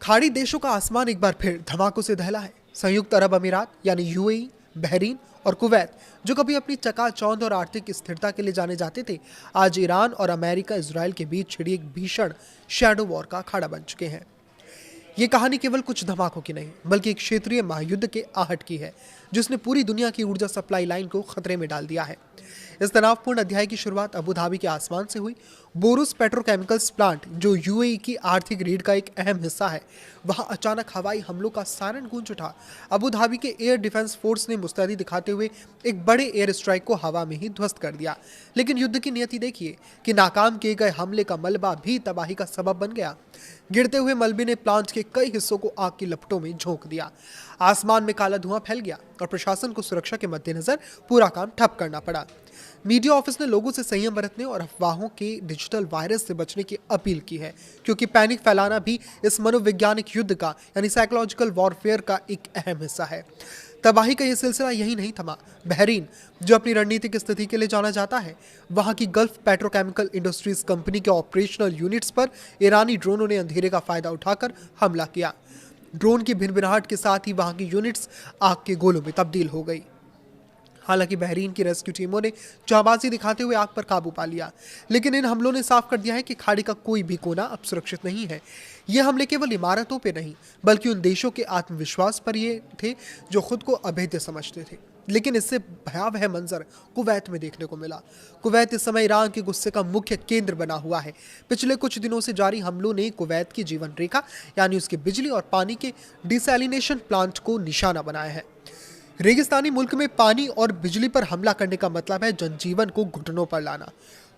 खाड़ी देशों का आसमान एक बार फिर धमाकों से दहला है। संयुक्त अरब अमीरात यानी यूएई, बहरीन और कुवैत, जो कभी अपनी चकाचौंध और आर्थिक स्थिरता के लिए जाने जाते थे, आज ईरान और अमेरिका इजराइल के बीच छिड़ी एक भीषण शैडो वॉर का अखाड़ा बन चुके हैं। ये कहानी केवल कुछ धमाकों की नहीं, बल्कि एक क्षेत्रीय महायुद्ध के आहट की है, जिसने पूरी दुनिया की ऊर्जा सप्लाई लाइन को खतरे में डाल दिया है। इस तनावपूर्ण अध्याय की शुरुआत अबू धाबी के आसमान से हुई। बोरुस पेट्रोकेमिकल्स प्लांट, जो यूएई की आर्थिक रीढ़ का एक अहम हिस्सा है, वहां अचानक हवाई हमलों का सायरन गूंज उठा। अबू धाबी के एयर डिफेंस फोर्स ने मुस्तैदी दिखाते हुए एक बड़े एयर स्ट्राइक को हवा में ही ध्वस्त कर दिया। लेकिन युद्ध की नियति देखिए कि नाकाम किए गए हमले का मलबा भी तबाही का सबब बन गया। गिरते हुए मलबे ने प्लांट के कई हिस्सों को आग की लपटों में झोंक दिया। आसमान में काला धुआं फैल गया और प्रशासन को सुरक्षा के मद्देनजर पूरा काम ठप करना पड़ा। मीडिया ऑफिस ने लोगों से संयम बरतने और अफवाहों के डिजिटल वायरस से बचने की अपील की है, क्योंकि पैनिक फैलाना भी इस मनोवैज्ञानिक युद्ध का यानी साइकोलॉजिकल वॉरफेयर का एक अहम हिस्सा है। तबाही का यह सिलसिला यही नहीं थमा। बहरीन, जो अपनी रणनीतिक स्थिति के लिए जाना जाता है, वहां की गल्फ पेट्रोकेमिकल इंडस्ट्रीज कंपनी के ऑपरेशनल यूनिट्स पर ईरानी ड्रोनों ने अंधेरे का फायदा उठाकर हमला किया। ड्रोन की भिनभिनाहट के साथ ही वहां की यूनिट्स आग के गोलों में तब्दील हो गई। हालांकि बहरीन की रेस्क्यू टीमों ने जाबाजी दिखाते हुए आग पर काबू पा लिया, लेकिन इन हमलों ने साफ कर दिया है कि खाड़ी का कोई भी कोना अब सुरक्षित नहीं है। ये हमले केवल इमारतों पे नहीं, बल्कि उन देशों के आत्मविश्वास पर ये थे जो खुद को अभेद्य समझते थे। लेकिन इससे भयावह मंजर कुवैत में देखने को मिला। कुवैत इस समय ईरान के गुस्से का मुख्य केंद्र बना हुआ है। पिछले कुछ दिनों से जारी हमलों ने कुवैत की जीवन रेखा यानी उसके बिजली और पानी के डिसैलिनेशन प्लांट को निशाना बनाया है। रेगिस्तानी मुल्क में पानी और बिजली पर हमला करने का मतलब है जनजीवन को घुटनों पर लाना।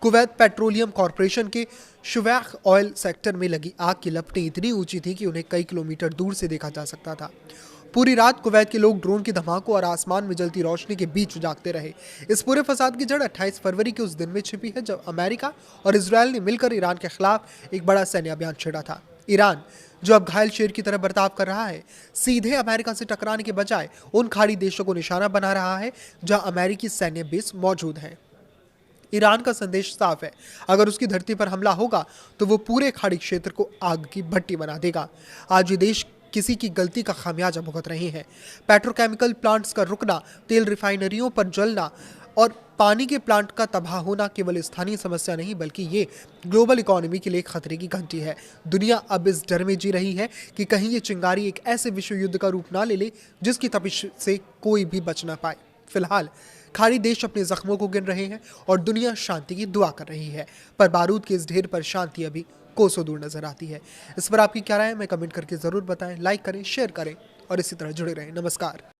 कुवैत पेट्रोलियम कॉरपोरेशन के शुवैख ऑयल सेक्टर में लगी आग की लपटें इतनी ऊंची थी कि उन्हें कई किलोमीटर दूर से देखा जा सकता था। पूरी रात कुवैत के लोग ड्रोन के धमाकों और आसमान में जलती रोशनी के बीच जागते रहे। इस पूरे फसाद की जड़ 28 फरवरी के उस दिन में छिपी है, जब अमेरिका और इजराइल ने मिलकर ईरान के खिलाफ एक बड़ा सैन्य अभियान छेड़ा था। ईरान, जो अब घायल शेर की तरह बर्ताव कर रहा है, सीधे अमेरिका से टकराने के बजाय उन खाड़ी देशों को निशाना बना रहा है जहां अमेरिकी सैन्य बेस मौजूद है। ईरान का संदेश साफ है, अगर उसकी धरती पर हमला होगा तो वो पूरे खाड़ी क्षेत्र को आग की भट्टी बना देगा। आज ये देश किसी की गलती का खामियाजा भुगत रहे हैं। पेट्रोकेमिकल प्लांट्स का रुकना, तेल रिफाइनरियों पर जलना और पानी के प्लांट का तबाह होना केवल स्थानीय समस्या नहीं, बल्कि ये ग्लोबल इकोनॉमी के लिए खतरे की घंटी है। दुनिया अब इस डर में जी रही है कि कहीं ये चिंगारी एक ऐसे विश्व युद्ध का रूप ना ले ले जिसकी तपिश से कोई भी बच ना पाए। फिलहाल खाड़ी देश अपने जख्मों को गिन रहे हैं और दुनिया शांति की दुआ कर रही है, पर बारूद के इस ढेर पर शांति अभी कोसों दूर नजर आती है। इस पर आपकी क्या राय है, मैं कमेंट करके जरूर बताएं। लाइक करें, शेयर करें और इसी तरह जुड़े रहें। नमस्कार।